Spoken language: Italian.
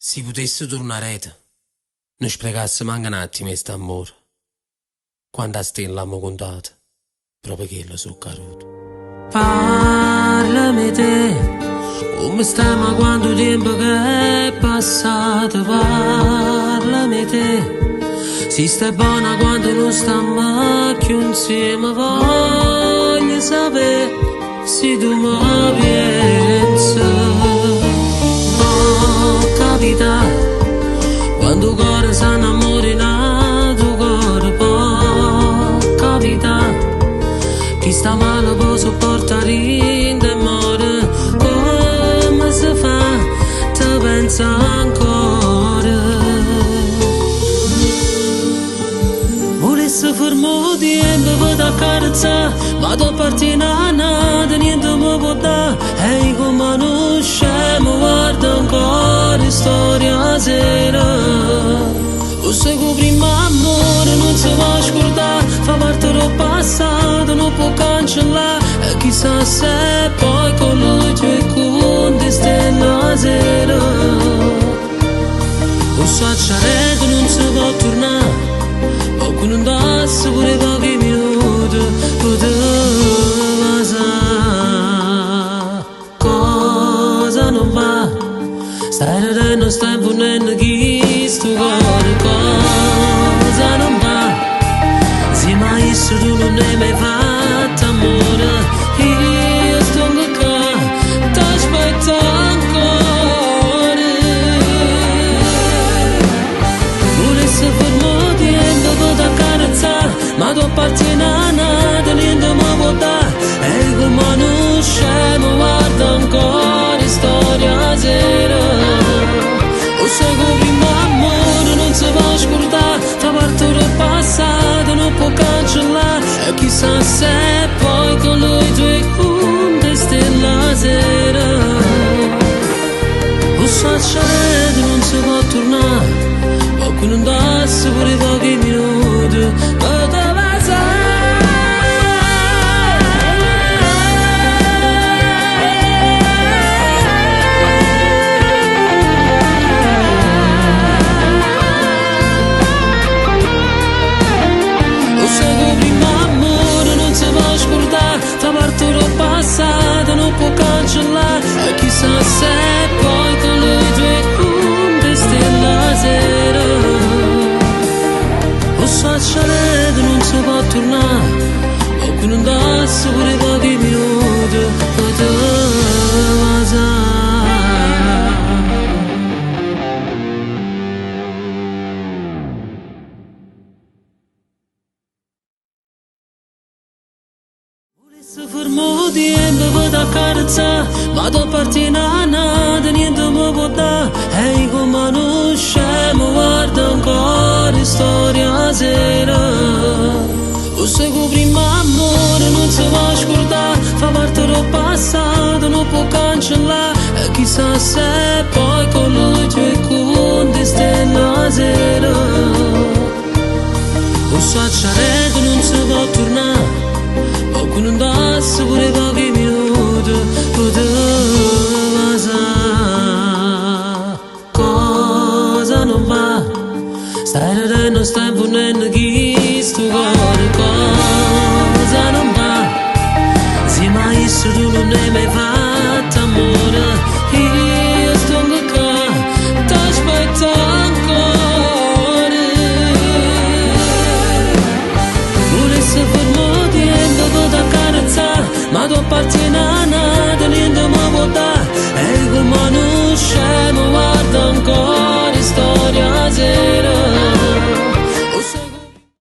Si potesse tornare, non sprecasse manca un attimo questo amore. Quando a stella l'abbiamo contato, proprio che lo so caruto. Parlami te, come stiamo quanto tempo che è passato. Parlami te, si sta buona quando non stiamo più insieme. Voglio sapere se tu mi pensi. Capita quando il cuore si innamora tuo cuore può capita chi sta male può sopportare in demore come si fa te pensa ancora volesse fermo tempo per t'accarezzare ma tu parti nada niente mi può dare e come non scemo guarda ancora storia sera o se prima amore non si va a scordare fa parte del passato non può cancellare e chissà se poi con lui c'è con te stella sera o sacciarete non si può tornare o con un tasso pure pochi minuti poteva sa cosa non va stai ridendo, stai imponendo chi sto cuore cosa non va se mai se tu non hai mai fatto amore io sto qua t'aspetto ancora volesse fermo tempo per t'accarezzare ma tu appartieni a nada niente mi può dare e come non scemo guarda ancora storia sera o se prima amore non si può scordare fa parte del passato non può cancellare e chissà se poi con lui tu con te stella sera o sacciarete non si può tornare o con un tasso pure pochi minuti poteva fa parte del passato non può cancellare e chissà se poi con lui tu con te stella sera o sacciarete non si può tornare o con un tasso pure pochi minuti poteva sa fermo tempo per t'accarezzare ma tu appartieni a nada niente mi può dare e come non scemo guarda ancora storia sera o se prima amore non si va a scordare fa parte del passato non può cancellare e chissà se poi con lui c'è con te stella sera o sacciarete non si può tornare o con un tasso pure pochi minuti poteva sa cosa non va stai ridendo, stai imponendo chi sto cuore cosa non va se mai se tu non hai mai fatto amore io sto qua t'aspetto ancora volesse fermo ma tu appartieni a nada niente mi può dare e come non scemo guarda ancora storia sera